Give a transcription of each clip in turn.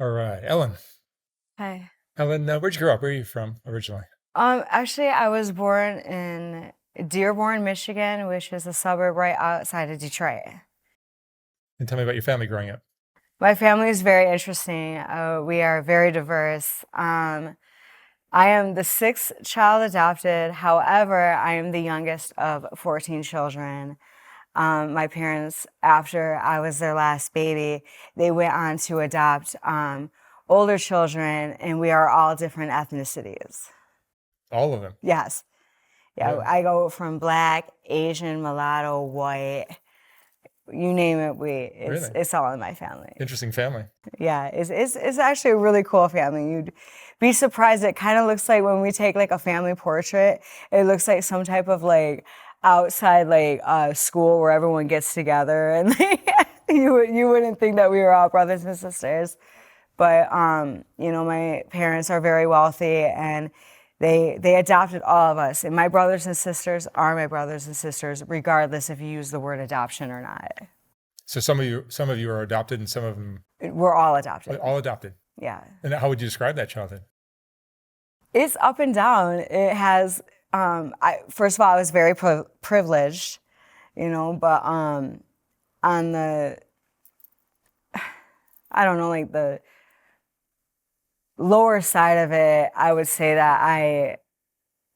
All right, Ellen. Hi. Ellen, where'd you grow up? Where are you from originally? Actually, I was born in Dearborn, Michigan, which is a suburb right outside of Detroit. And tell me about your family growing up. My family is very interesting. We are very diverse. I am the sixth child adopted. However, I am the youngest of 14 children. My parents, after I was their last baby, they went on to adopt older children, and we are all different ethnicities. All of them. Yes. Yeah, Really? I go from black, Asian, mulatto, white, you name it, Really? it's all in my family. Interesting family. Yeah, it's actually a really cool family. You'd be surprised. It kind of looks like when we take like a family portrait, it looks like some type of like outside like school where everyone gets together and you wouldn't think that we were all brothers and sisters. But my parents are very wealthy and they adopted all of us. And my brothers and sisters are my brothers and sisters, regardless if you use the word adoption or not. So some of you are adopted, and some of them We're all adopted. all adopted. Yeah. And how would you describe that childhood? It's up and down. It has, first of all, I was very privileged, but on the, I don't know, like the lower side of it, I would say that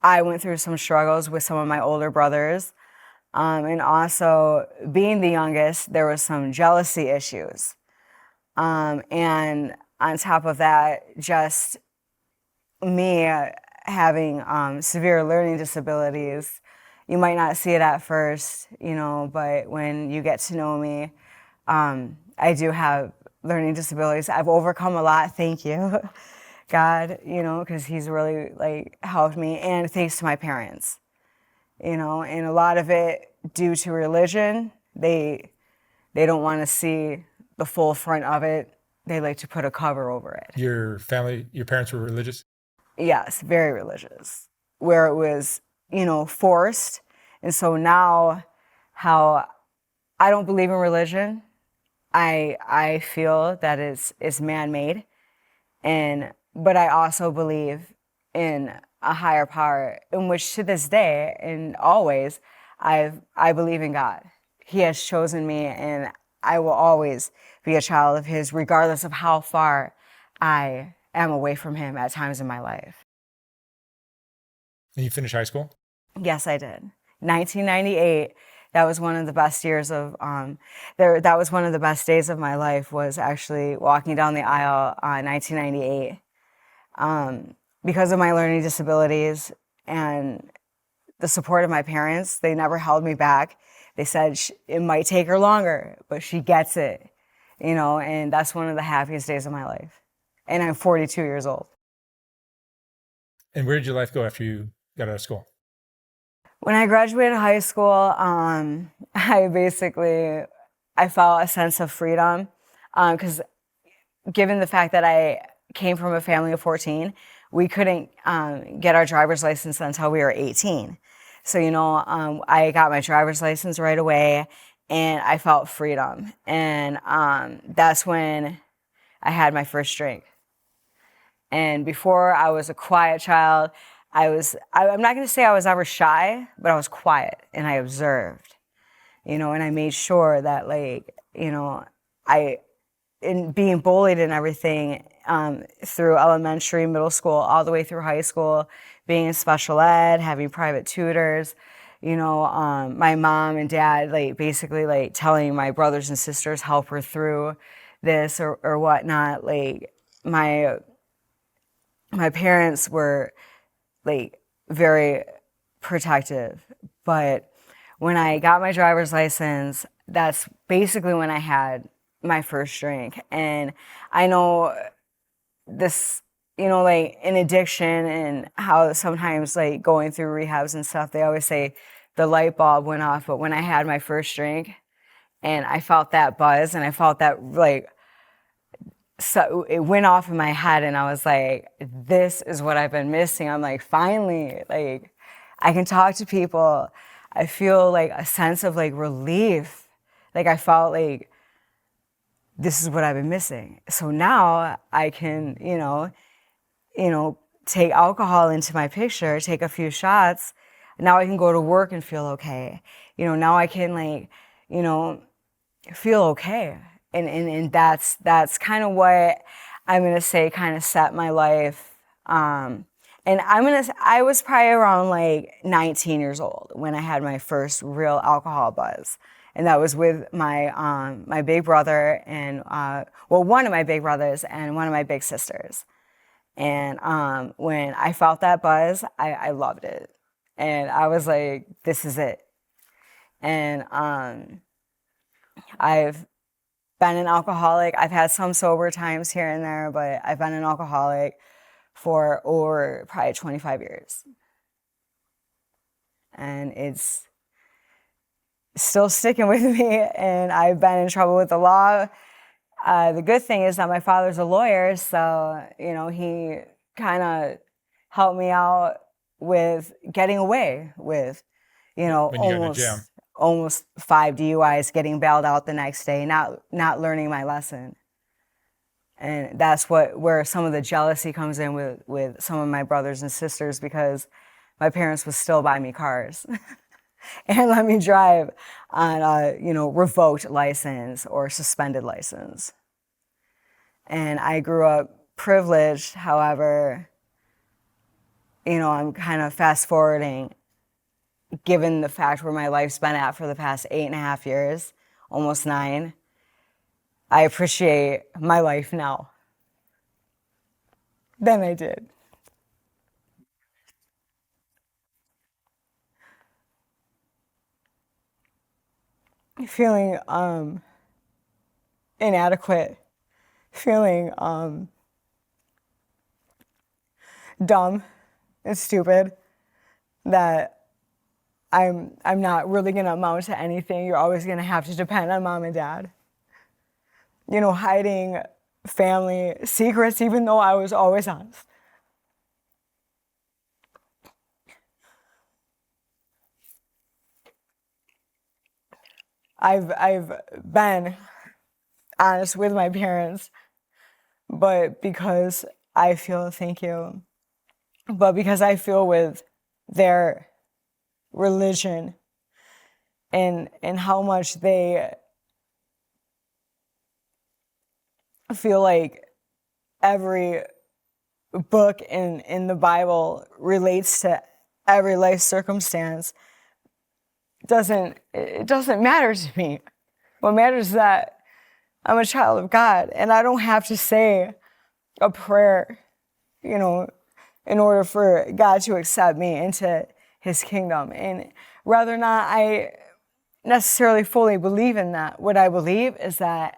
I went through some struggles with some of my older brothers. And also, being the youngest, there was some jealousy issues. And on top of that, just me having severe learning disabilities. You might not see it at first, but when you get to know me, I do have learning disabilities. I've overcome a lot, thank you, God, because He's really like helped me, and thanks to my parents, and a lot of it due to religion. They don't want to see the full front of it. They like to put a cover over it. Your parents were religious? Yes, very religious, where it was, forced. And so now, how I don't believe in religion. I feel that it's man-made, but I also believe in a higher power, in which to this day and always, I believe in God. He has chosen me, and I will always be a child of His, regardless of how far I am away from Him at times in my life. And you finished high school? Yes, I did. 1998. That was one of the best years of That was one of the best days of my life. Was actually walking down the aisle on 1998 because of my learning disabilities and the support of my parents. They never held me back. They said it might take her longer, but she gets it, and that's one of the happiest days of my life. And I'm 42 years old. And where did your life go after you got out of school? When I graduated high school, I felt a sense of freedom because given the fact that I came from a family of 14, we couldn't get our driver's license until we were 18. So, I got my driver's license right away, and I felt freedom. And that's when I had my first drink. And before, I was a quiet child. I'm not going to say I was ever shy, but I was quiet, and I observed, and I made sure that, in being bullied and everything, through elementary, middle school, all the way through high school, being in special ed, having private tutors, my mom and dad, basically telling my brothers and sisters, help her through this or whatnot. My parents were very protective, but when I got my driver's license, that's basically when I had my first drink. And I know this, in addiction and how sometimes going through rehabs and stuff, they always say the light bulb went off. But when I had my first drink and I felt that buzz and I felt that so it went off in my head, and I was like, this is what I've been missing. I'm like, finally, I can talk to people. I feel a sense of relief. I felt this is what I've been missing. So now I can, take alcohol into my picture, take a few shots. Now I can go to work and feel okay. Now I can feel okay. And that's kind of what I'm gonna say kind of set my life. And I was probably around like 19 years old when I had my first real alcohol buzz. And that was with my big brother and, one of my big brothers and one of my big sisters. And when I felt that buzz, I loved it. And I was like, this is it. And I've been an alcoholic. I've had some sober times here and there, but I've been an alcoholic for over probably 25 years. And it's still sticking with me, and I've been in trouble with the law. The good thing is that my father's a lawyer, so, he kind of helped me out with getting away with, when you got in a jam. almost 5 DUIs, getting bailed out the next day, not learning my lesson. And that's where some of the jealousy comes in with some of my brothers and sisters, because my parents would still buy me cars and let me drive on a revoked license or suspended license. And I grew up privileged. However, I'm kind of fast forwarding, given the fact where my life's been at for the past 8.5 years, almost 9. I appreciate my life now than I did. Feeling inadequate, feeling dumb and stupid, that I'm not really gonna amount to anything. You're always gonna have to depend on mom and dad. Hiding family secrets, even though I was always honest. I've been honest with my parents, but because I feel, thank you, but because I feel with their religion and how much they feel like every book in the Bible relates to every life circumstance, it doesn't matter to me. What matters is that I'm a child of God, and I don't have to say a prayer, in order for God to accept me into his kingdom. And whether or not I necessarily fully believe in that, what I believe is that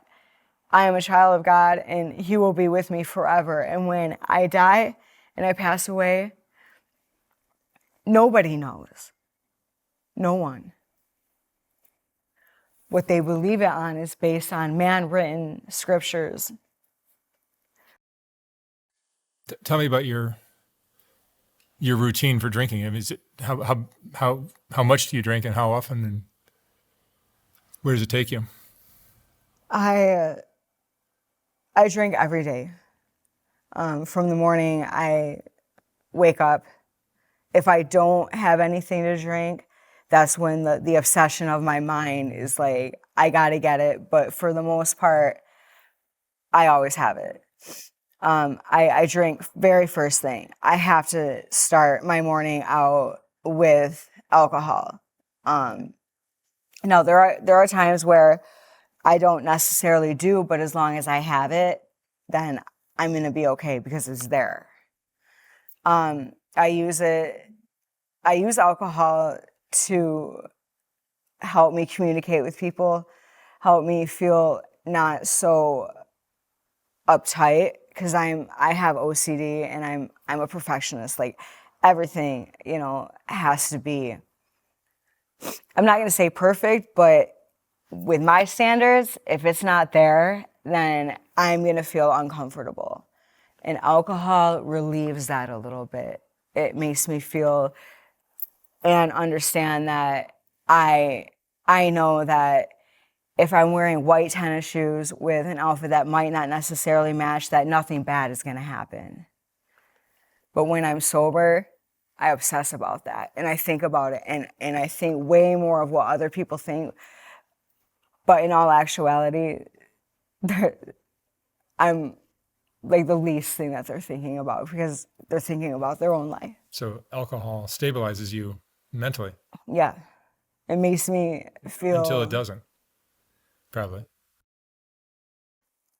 I am a child of God and he will be with me forever. And when I die and I pass away, nobody knows. No one. What they believe it on is based on man-written scriptures. Tell me about your routine for drinking. I mean, is it how much do you drink and how often, and where does it take you? I drink every day. From the morning I wake up. If I don't have anything to drink, that's when the obsession of my mind is like, I gotta get it. But for the most part, I always have it. I drink very first thing. I have to start my morning out with alcohol. Now there are times where I don't necessarily do, but as long as I have it, then I'm gonna be okay because it's there. I use alcohol to help me communicate with people, help me feel not so uptight, because I have OCD and I'm a perfectionist. Like everything, has to be, I'm not gonna say perfect, but with my standards, if it's not there, then I'm gonna feel uncomfortable. And alcohol relieves that a little bit. It makes me feel and understand that I know that if I'm wearing white tennis shoes with an outfit that might not necessarily match, that nothing bad is going to happen. But when I'm sober, I obsess about that and I think about it and I think way more of what other people think. But in all actuality, I'm like the least thing that they're thinking about because they're thinking about their own life. So alcohol stabilizes you mentally Yeah. It makes me feel. until it doesn't, probably.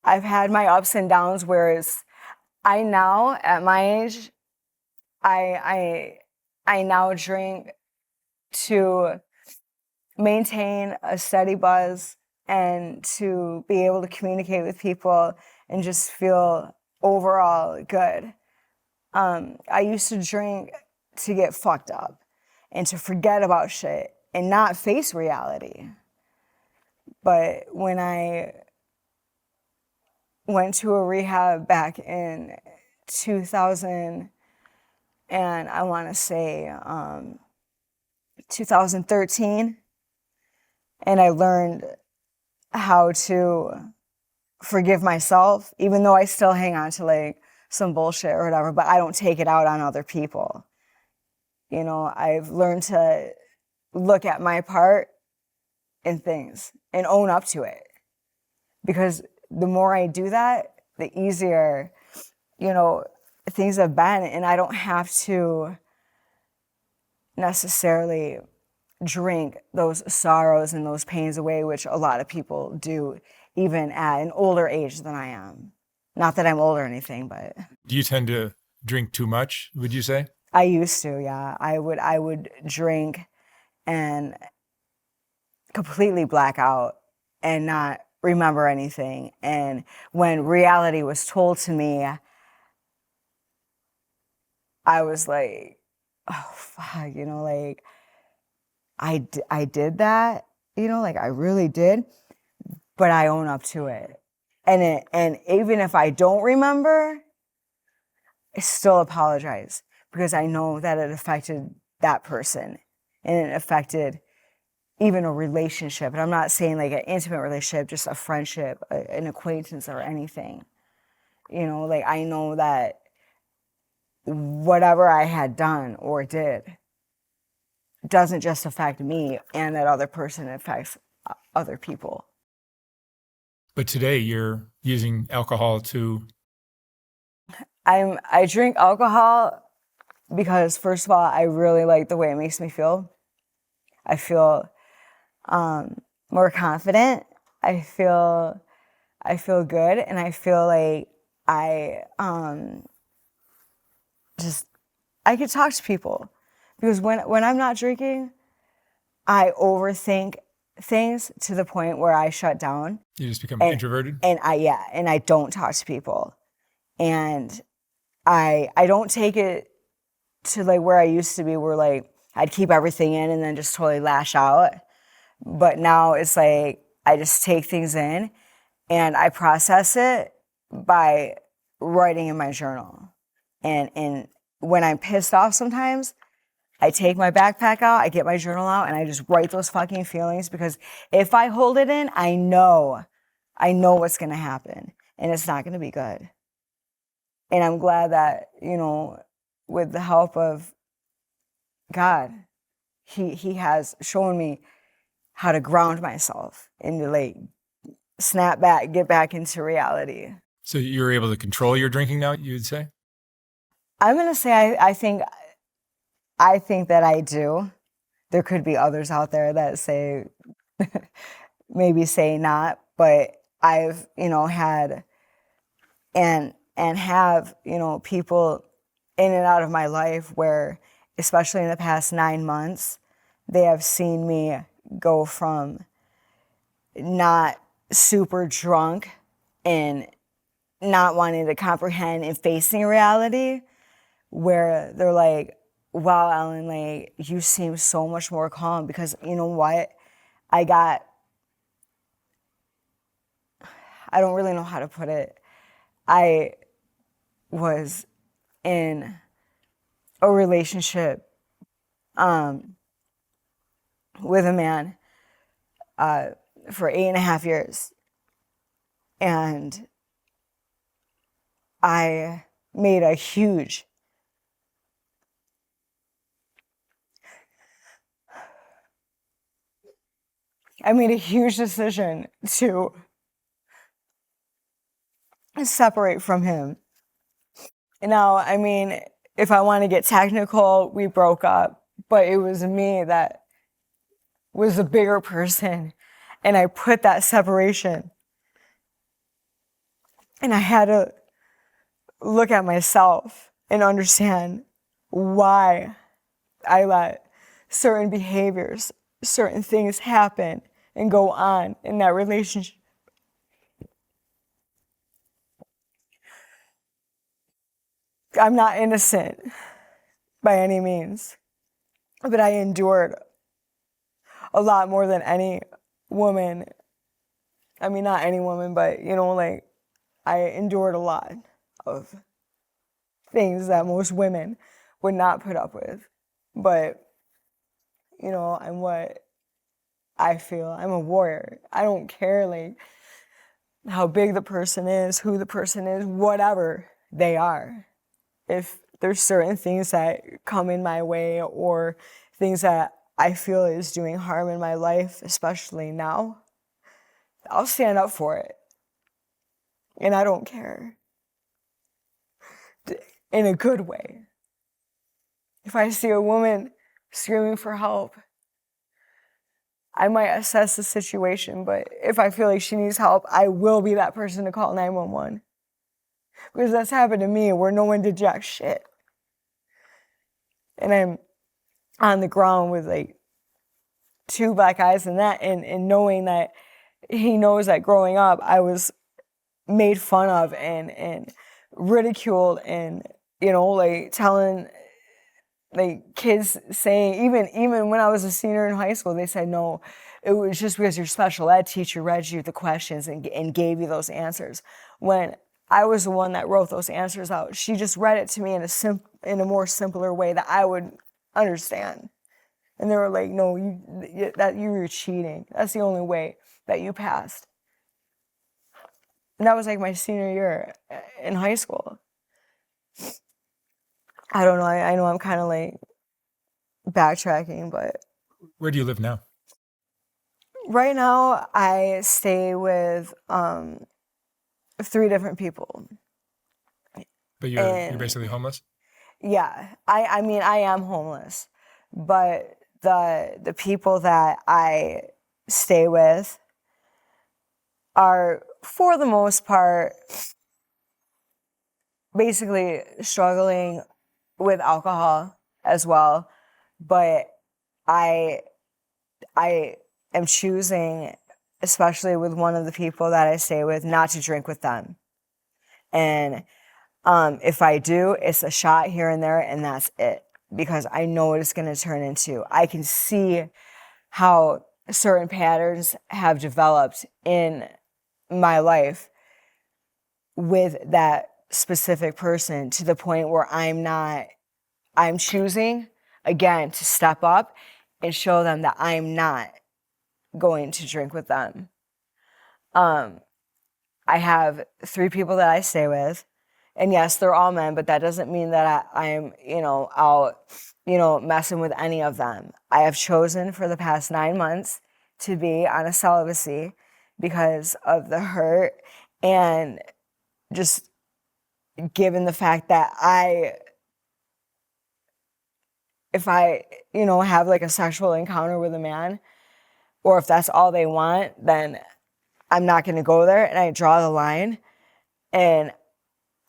I've had my ups and downs, whereas I now, at my age, I now drink to maintain a steady buzz and to be able to communicate with people and just feel overall good. I used to drink to get fucked up and to forget about shit and not face reality. But when I went to a rehab back in 2000, and I want to say 2013, and I learned how to forgive myself, even though I still hang on to like some bullshit or whatever, but I don't take it out on other people. You know, I've learned to look at my part in things and own up to it. Because the more I do that, the easier, you know, things have been, and I don't have to necessarily drink those sorrows and those pains away, which a lot of people do, even at an older age than I am. Not that I'm old or anything, but Do you tend to drink too much, would you say? I used to, yeah. I would drink and completely black out and not remember anything. And when reality was told to me, I was like, oh, fuck, you know, like, I did that, you know, like I really did, but I own up to it. And even if I don't remember, I still apologize because I know that it affected that person and it affected even a relationship. And I'm not saying like an intimate relationship, just a friendship, an acquaintance or anything. You know, like I know that whatever I had done or did doesn't just affect me, and that other person affects other people. But today you're using alcohol to. I drink alcohol because, first of all, I really like the way it makes me feel. I feel more confident. I feel good, and I feel like I could talk to people, because when I'm not drinking, I overthink things to the point where I shut down. You just become introverted? And I don't talk to people. And I don't take it to like where I used to be, where like I'd keep everything in and then just totally lash out. But now it's like I just take things in and I process it by writing in my journal. And when I'm pissed off sometimes, I take my backpack out, I get my journal out, and I just write those fucking feelings, because if I hold it in, I know what's gonna happen, and it's not gonna be good. And I'm glad that, you know, with the help of God, He has shown me how to ground myself and to like snap back, get back into reality. So you're able to control your drinking now, you would say? I'm gonna say I think that I do. There could be others out there that say, maybe say not, but I've, you know, had and have, you know, people in and out of my life where, especially in the past 9 months, they have seen me go from not super drunk and not wanting to comprehend and facing reality, where they're like, wow, Ellen, like, you seem so much more calm, because you know what? I don't really know how to put it. I was in a relationship with a man for 8.5 years. And I made a huge decision to separate from him. And now, I mean, if I want to get technical, we broke up, but it was me that was the bigger person. And I put that separation. And I had to look at myself and understand why I let certain behaviors, certain things happen and go on in that relationship. I'm not innocent by any means, but I endured a lot more than any woman. I mean, not any woman, but, like, I endured a lot of things that most women would not put up with. But, I'm what I feel. I'm a warrior. I don't care, like, how big the person is, who the person is, whatever they are. If there's certain things that come in my way or things that I feel is doing harm in my life, especially now, I'll stand up for it. And I don't care. In a good way. If I see a woman screaming for help, I might assess the situation, but if I feel like she needs help, I will be that person to call 911. Because that's happened to me where no one did jack shit. And I'm on the ground with like 2 black eyes and that, and knowing that he knows that growing up I was made fun of and ridiculed and, like telling like kids saying, even when I was a senior in high school, they said, no, it was just because your special ed teacher read you the questions and gave you those answers. When I was the one that wrote those answers out. She just read it to me in a more simpler way that I would understand. And they were like, no, you were cheating. That's the only way that you passed. And that was like my senior year in high school. I don't know. I know I'm kind of like backtracking, but Where do you live now? right now I stay with 3 different people. But you're basically homeless? Yeah. I mean, I am homeless, but the people that I stay with are, for the most part, basically struggling with alcohol as well. But I am choosing, especially with one of the people that I stay with, not to drink with them. And if I do, it's a shot here and there, and that's it. Because I know what it's going to turn into. I can see how certain patterns have developed in my life with that specific person, to the point where I'm choosing, again, to step up and show them that I'm not going to drink with them. I have 3 people that I stay with. And yes, they're all men, but that doesn't mean that I'm, out, messing with any of them. I have chosen for the past 9 months to be on a celibacy because of the hurt, and just given the fact that if I, have like a sexual encounter with a man, or if that's all they want, then I'm not going to go there, and I draw the line. And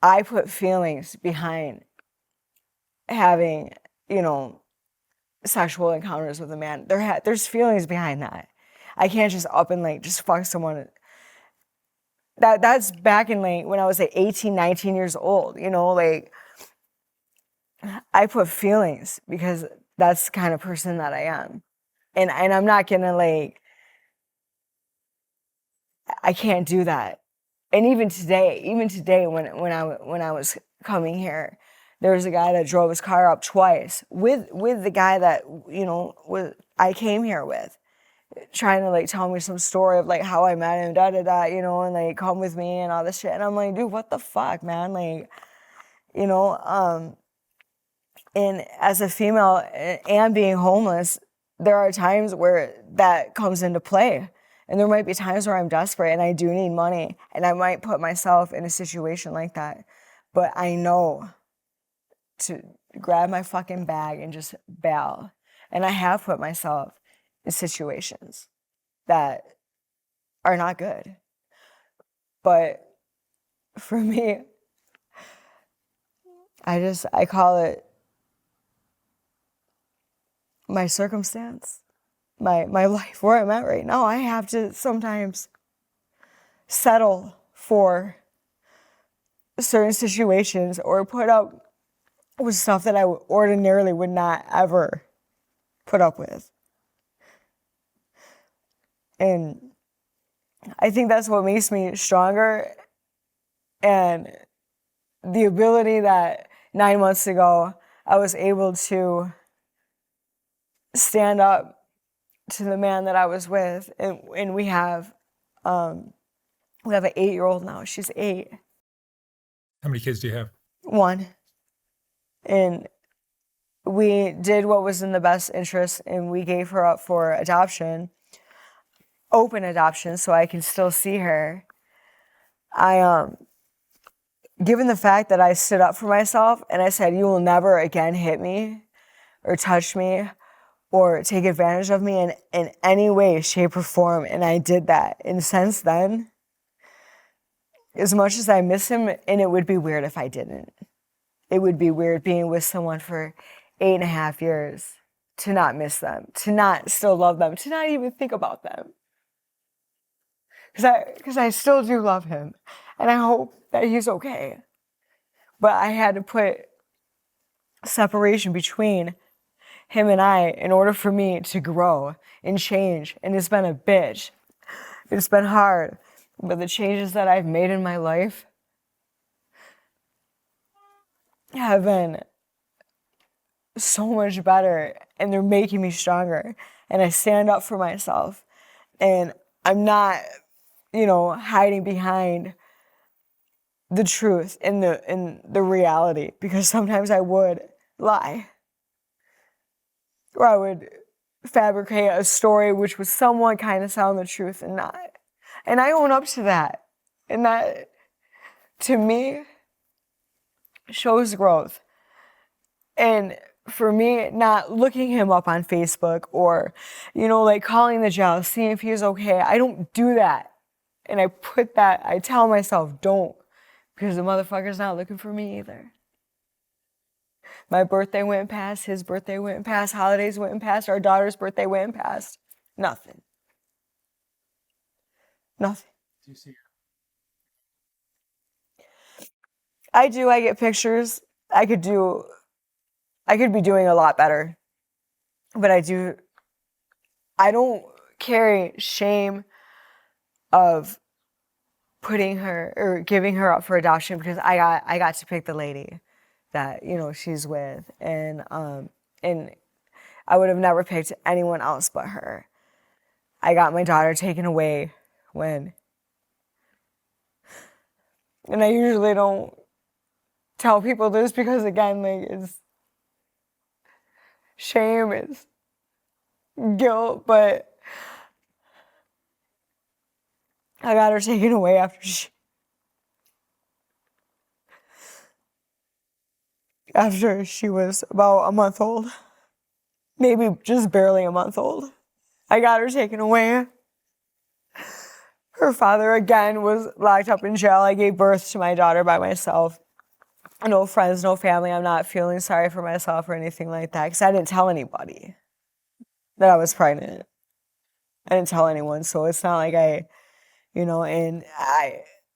I put feelings behind having, sexual encounters with a man. There's feelings behind that. I can't just up and like just fuck someone. That's back in like when I was like 18, 19 years old, like I put feelings because that's the kind of person that I am. And I'm not gonna like, I can't do that. And even today when I was coming here, there was a guy that drove his car up twice with the guy that, I came here with. trying to like tell me some story of like how I met him, da da da, you know, and like come with me and all this shit. And I'm like, dude, what the fuck, man? Like, you know, and as a female and being homeless, there are times where that comes into play. And there might be times where I'm desperate and I do need money and I might put myself in a situation like that. But I know to grab my fucking bag and just bail. And I have put myself in situations that are not good. But for me, I call it my circumstance, my life, where I'm at right now. I have to sometimes settle for certain situations or put up with stuff that I ordinarily would not ever put up with. And I think that's what makes me stronger, and the ability that 9 months ago I was able to stand up to the man that I was with, and we have an 8-year-old now. She's 8. How many kids do you have? 1. And we did what was in the best interest, and we gave her up for adoption, open adoption, so I can still see her. Given the fact that I stood up for myself and I said, you will never again hit me or touch me or take advantage of me in any way, shape, or form. And I did that. And since then, as much as I miss him, and it would be weird if I didn't. It would be weird being with someone for 8.5 years, to not miss them, to not still love them, to not even think about them. Because I still do love him, and I hope that he's okay. But I had to put separation between him and I in order for me to grow and change. And it's been a bitch. It's been hard. But the changes that I've made in my life have been so much better, and they're making me stronger. And I stand up for myself. And I'm not, hiding behind the truth and the reality, because sometimes I would lie, or I would fabricate a story which would somewhat kind of sound the truth and not. And I own up to that. And that, to me, shows growth. And for me, not looking him up on Facebook or, calling the jail, seeing if he's okay, I don't do that. And I tell myself, don't, because the motherfucker's not looking for me either. My birthday went past, his birthday went past, holidays went past, our daughter's birthday went past. Nothing. Nothing. Do you see her? I do. I get pictures. I could be doing a lot better. But I don't carry shame of putting her or giving her up for adoption, because I got to pick the lady that, she's with. And I would have never picked anyone else but her. I got my daughter taken away and I usually don't tell people this, because again, it's shame, it's guilt, but I got her taken away after she was about a month old, maybe just barely a month old. I got her taken away. Her father, again, was locked up in jail. I gave birth to my daughter by myself. No friends, no family. I'm not feeling sorry for myself or anything like that, because I didn't tell anybody that I was pregnant. I didn't tell anyone, so it's not like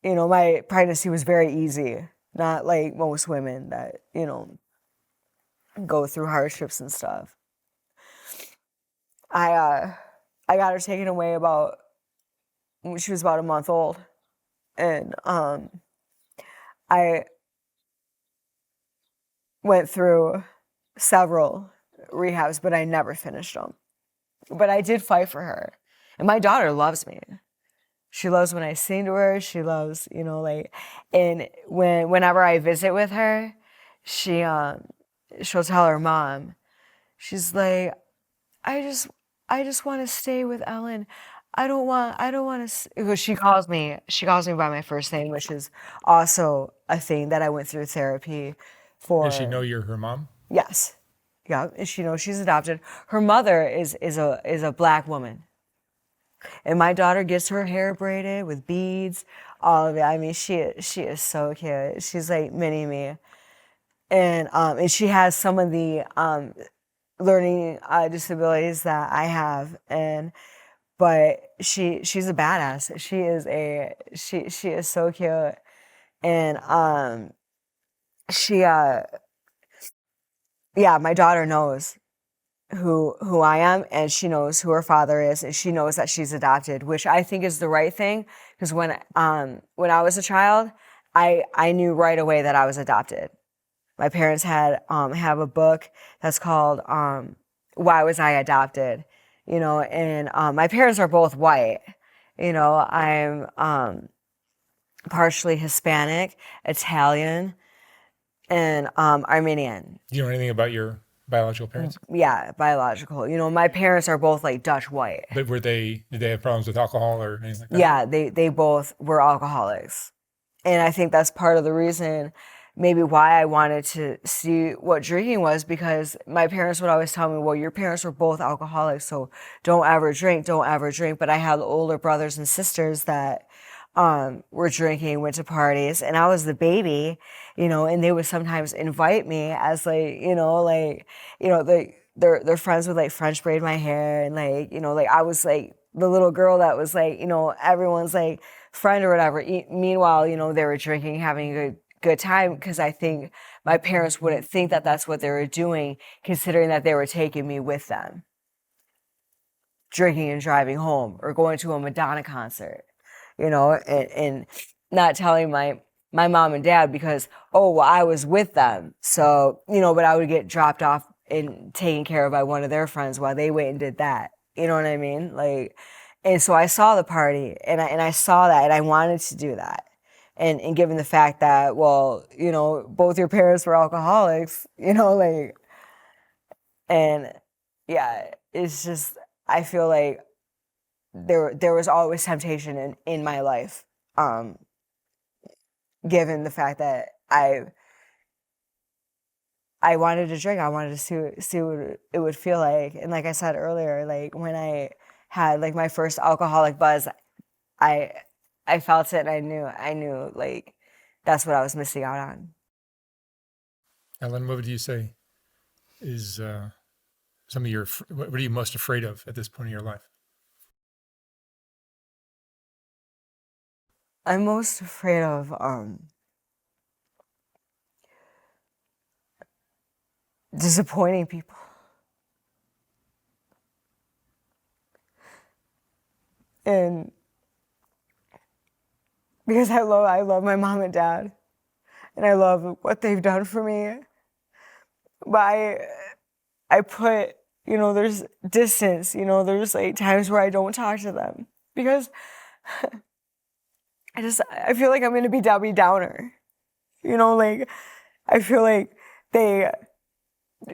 my pregnancy was very easy. Not like most women that, go through hardships and stuff. I got her taken away when she was about a month old. And I went through several rehabs, but I never finished them. But I did fight for her. And my daughter loves me. She loves when I sing to her. She loves, like, and whenever I visit with her, she'll tell her mom, she's like, I just want to stay with Ellen. I don't want to, because she calls me by my first name, which is also a thing that I went through therapy Does she know for. you're her mom? Yes. Yeah, and she knows she's adopted. Her mother is a black woman. And my daughter gets her hair braided with beads, all of it. I mean, she is so cute. She's like mini me. And she has some of the learning disabilities that I have, but she's a badass. She is so cute, and she yeah, my daughter knows who I am, and she knows who her father is, and she knows that she's adopted, which I think is the right thing, because when I was a child, I knew right away that I was adopted. My parents have a book that's called Why Was I Adopted? And my parents are both white. I'm partially Hispanic, Italian, and Armenian. Do you know anything about your biological parents? Yeah, biological. My parents are both like Dutch white. But did they have problems with alcohol or anything like that? Yeah, they both were alcoholics. And I think that's part of the reason maybe why I wanted to see what drinking was, because my parents would always tell me, well, your parents were both alcoholics, so don't ever drink, don't ever drink. But I had older brothers and sisters that were drinking, went to parties, and I was the baby, and they would sometimes invite me as their friends would like French braid my hair, and I was like the little girl that was like, everyone's like friend or whatever. Meanwhile, they were drinking, having a good time, because I think my parents wouldn't think that that's what they were doing, considering that they were taking me with them, drinking and driving home, or going to a Madonna concert, and not telling my mom and dad, because, oh, well, I was with them. So, but I would get dropped off and taken care of by one of their friends while they went and did that. You know what I mean? Like, and so I saw the party, and I saw that, and I wanted to do that. And given the fact that, well, both your parents were alcoholics, and yeah, it's just, I feel like there was always temptation in my life, given the fact that I wanted to drink. I wanted to see what it would feel like. And like I said earlier, like when I had like my first alcoholic buzz, I felt it, and I knew like that's what I was missing out on. Ellen, what would you say is some of what are you most afraid of at this point in your life? I'm most afraid of disappointing people. And because I love my mom and dad, and I love what they've done for me. But I put, there's distance, there's like times where I don't talk to them, because I feel like I'm gonna be Debbie Downer. Like I feel like they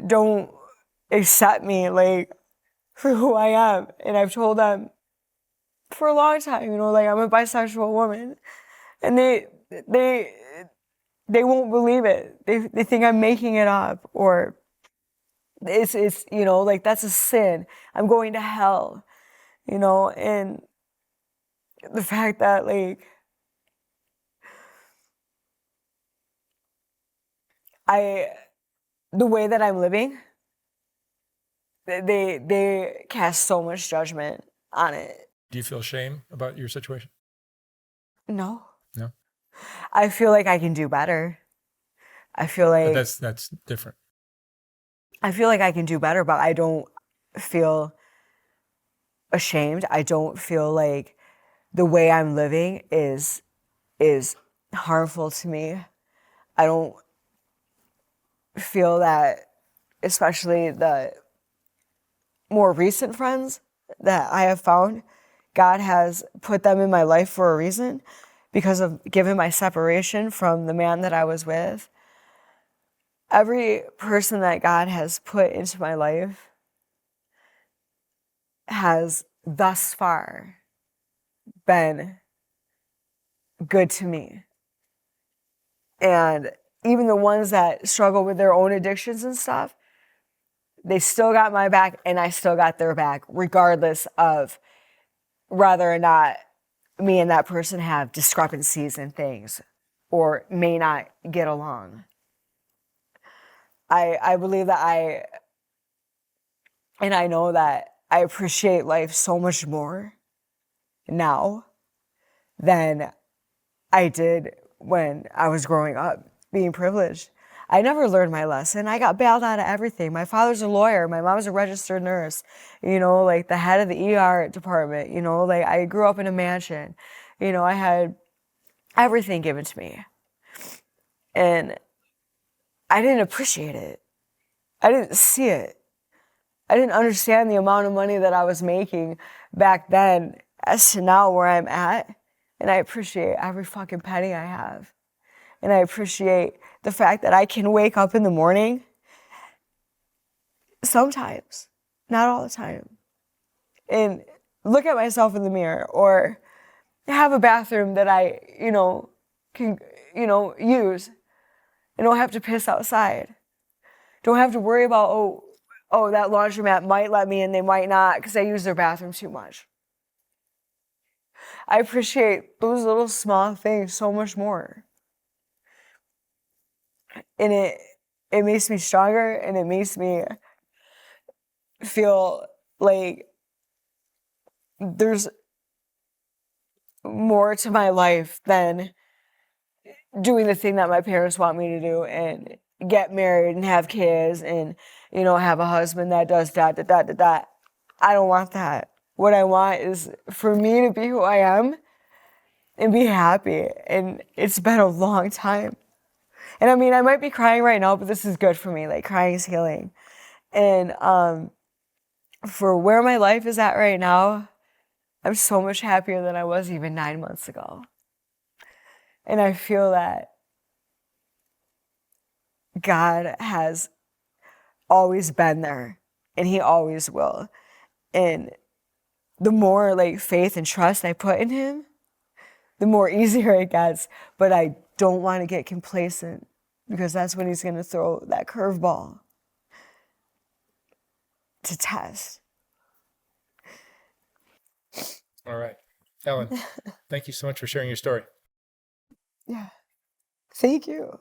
don't accept me like for who I am. And I've told them for a long time, like I'm a bisexual woman. And they won't believe it. They think I'm making it up, or it's like that's a sin. I'm going to hell, and the fact that like the way that I'm living, they cast so much judgment on it. Do you feel shame about your situation? No. No. I feel like I can do better. I feel like But that's different. I feel like I can do better, but I don't feel ashamed. I don't feel like the way I'm living is harmful to me. I don't feel that, especially the more recent friends that I have found, God has put them in my life for a reason because of given my separation from the man that I was with. Every person that God has put into my life has thus far been good to me. And even the ones that struggle with their own addictions and stuff, they still got my back and I still got their back, regardless of whether or not me and that person have discrepancies in things or may not get along. I believe that I know that I appreciate life so much more now than I did when I was growing up, being privileged. I never learned my lesson. I got bailed out of everything. My father's a lawyer. My mom's a registered nurse, like the head of the ER department, like I grew up in a mansion. I had everything given to me. And I didn't appreciate it. I didn't see it. I didn't understand the amount of money that I was making back then as to now where I'm at. And I appreciate every fucking penny I have. And I appreciate the fact that I can wake up in the morning sometimes, not all the time, and look at myself in the mirror or have a bathroom that I, can, use and don't have to piss outside. Don't have to worry about, that laundromat might let me in, they might not, because I use their bathroom too much. I appreciate those little small things so much more. And it makes me stronger and it makes me feel like there's more to my life than doing the thing that my parents want me to do and get married and have kids and, have a husband that does that. I don't want that. What I want is for me to be who I am and be happy. And it's been a long time. And I mean, I might be crying right now, but this is good for me. Like, crying is healing. And for where my life is at right now, I'm so much happier than I was even 9 months ago. And I feel that God has always been there and he always will. And the more like faith and trust I put in him, the more easier it gets. But I don't want to get complacent because that's when he's going to throw that curveball to test. All right. Ellen, thank you so much for sharing your story. Yeah. Thank you.